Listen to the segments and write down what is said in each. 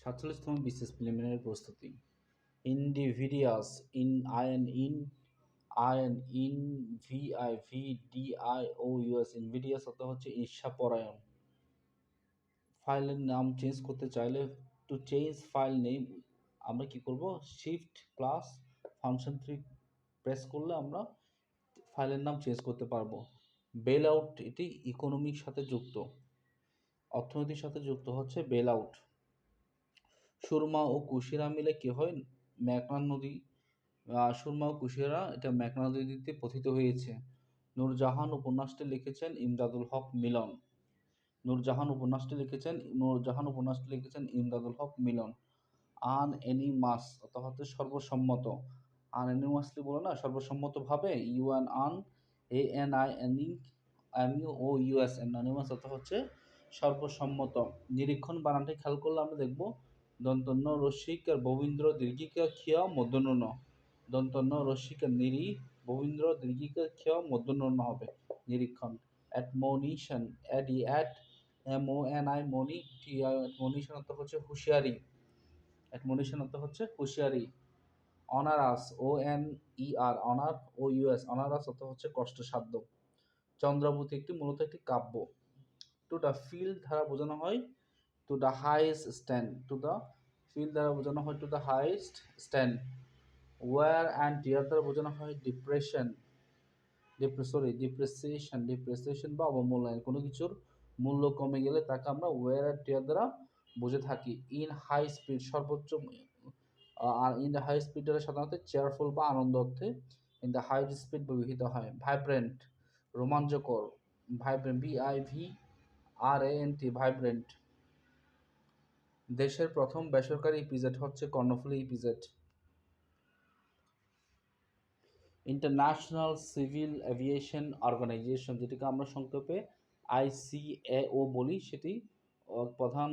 47তম BCS preliminary প্রস্তুতি। ইনডিভিডিয়াস ইনভিডিয়াস ইনভিডিয়াস অর্থ হচ্ছে ঈর্ষাপরায়ণ। ফাইলের নাম চেঞ্জ করতে চাইলে টু চেঞ্জ ফাইল নেম আমরা কি করব, শিফট প্লাস ফাংশন 3 প্রেস করলে আমরা ফাইলের নাম চেঞ্জ করতে পারবো। বেল আউট এটি ইকোনমির সাথে যুক্ত, অর্থনীতির সাথে যুক্ত হচ্ছে বেল আউট। সুরমা ও কুশিয়ারা মিলে কি হয়, মেঘনা নদী। সুরমা ও কুশিয়ারা এটা মেঘনা নদীতে পতিত হয়েছে। নূরজাহান উপন্যাসটি লিখেছেন ইমদাদুল হক মিলন। নূরজাহান উপন্যাসটি লিখেছেন ইমদাদুল হক মিলন। আন এনিমাস অর্থ হচ্ছে সর্বসম্মত। আন এনিমাসলি বলে না, সর্বসম্মতভাবে। ইউএন আন ANIMOUS অ্যানোনিমাস অর্থ হচ্ছে সর্বসম্মত। নিরীক্ষণ বানানটি খেয়াল করলে আমরা দেখব দন্তন্য রসিক আর ববীন্দ্র দীর্ঘিকা খিয়া মধ্যন্য। দন্তন্য রসিক আর নিরি ববীন্দ্র দীর্ঘিকা খিয়া মধ্যন্য হবে নিরীক্ষণ। অ্যাডমোনিশন MONI মনি অ্যাডমোনিশন অর্থ হচ্ছে হুঁশিয়ারি। অ্যাডমোনিশন অর্থ হচ্ছে হুঁশিয়ারি। অনারাস ONER অনারাস অর্থ হচ্ছে কষ্টসাধ্য। চন্দ্রাবতী মূলত একটি কাব্য। টু দ্য ফিল্ড দ্বারা বোঝানো হয় to the highest stand. Wear and tear দ্বারা বোঝানো হয় ডিপ্রেসিয়েশন বা অবমূল্যায়ন। কোনো কিছুর মূল্য কমে গেলে তাকে আমরা ওয়ার অ্যান্ড টিয়ার দ্বারা বুঝে থাকি। ইন হাই স্পিড সর্বোচ্চ, আর ইন দ্য হাই স্পিড দ্বারা সাধারণত চেয়ারফুল বা আনন্দ অর্থে ইন দ্য হাই স্পিড ব্যবহৃত হয়। ভাইব্রেন্ট রোমাঞ্চকর, VIVRANT ভাইব্রেন্ট। দেশের প্রথম বেসরকারি ইপিজেড হচ্ছে Karnaphuli EPZ. International Civil Aviation Organization, যেটাকে আমরা সংক্ষেপে ICAO বলি, সেটি প্রধান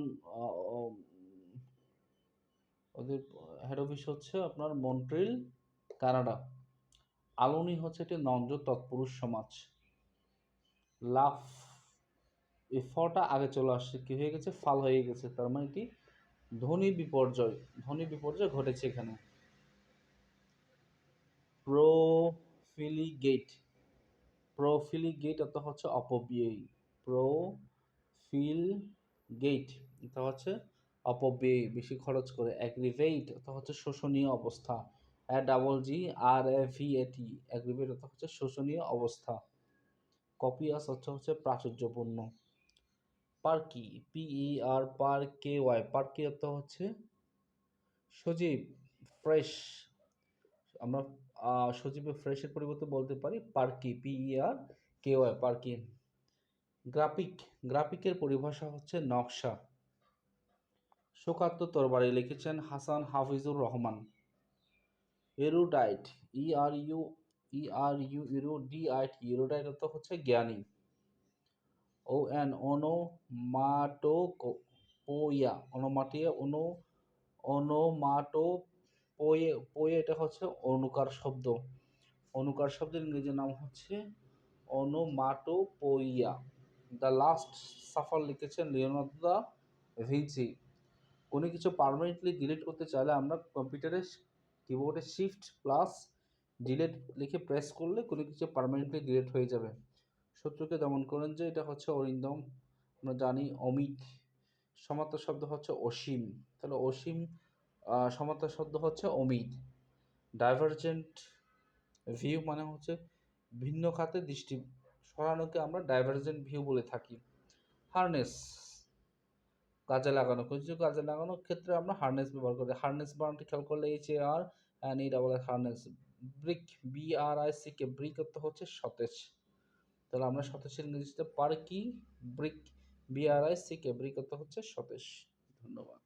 ওদের হেড অফিস হচ্ছে আপনার মন্ট্রিল, কানাডা। আলোনি হচ্ছে একটি নঞ্জ তৎপুরুষ সমাজ। লাফ এই ফটা আগে চলে আসছে, কি হয়ে গেছে, ফাল হয়ে গেছে, তার মানে কি ধ্বনি বিপর্যয় ঘটেছে এখানে। প্রোফিলিগেট অর্থ হচ্ছে অপব্যয়। প্রোফিলগেট এটা হচ্ছে অপব্যয়, বেশি খরচ করে। অ্যাগ্রিভেট অর্থ হচ্ছে শোষণীয় অবস্থা। GRAVAT অ্যাগ্রিভেট অর্থ হচ্ছে শোষণীয় অবস্থা। কপিয়াস অর্থ হচ্ছে প্রাচুর্যপূর্ণ। পার্কি পার্কি অর্থ হচ্ছে সজীব, ফ্রেশ। আমরা সজীবে ফ্রেশের পরিবর্তে বলতে পারি পার্কি, PERKY পার্কি। গ্রাফিকের পরিভাষা হচ্ছে নকশা। শোকাত্ম তরবারি লিখেছেন হাসান হাফিজুর রহমান। এরুডাইট এরুডাইট অর্থ হচ্ছে জ্ঞানী। ওনোমাটোপোইয়া এটা হচ্ছে অনুকার শব্দ। অনুকার শব্দের ইংরেজি নাম হচ্ছে ওনোমাটোপোইয়া। দ্য লাস্ট সাফার লিখেছেন লিওনার্দো দা ভিঞ্চি। কোনো কিছু পার্মানেন্টলি ডিলিট করতে চাইলে আমরা কম্পিউটারে কিবোর্ডে শিফট প্লাস ডিলিট লিখে প্রেস করলে কোনো কিছু পার্মানেন্টলি ডিলিট হয়ে যাবে। শত্রুকে দমন করেন যে, এটা হচ্ছে অরিন্দম। আমরা জানি অমিত। সমার্থক শব্দ হচ্ছে অসীম, তাহলে অসীম সমার্থক শব্দ হচ্ছে অমিত। ডাইভারজেন্ট ভিউ মানে হচ্ছে ভিন্ন খাতে দৃষ্টি সরানোকে আমরা ডাইভারজেন্ট ভিউ বলে থাকি। হারনেস কাজে লাগানো, কিছু কাজে লাগানোর ক্ষেত্রে আমরা হারনেস ব্যবহার করি। হারনেস বানানটি খেয়াল করলে HARNES harness. Brick BRICK brick অর্থ হচ্ছে সতেজ। তাহলে আমরা সতেজের ইংরেজিতে পার্কি, ব্রিক BRICK ব্রিক অর্থ হচ্ছে সতেজ। ধন্যবাদ।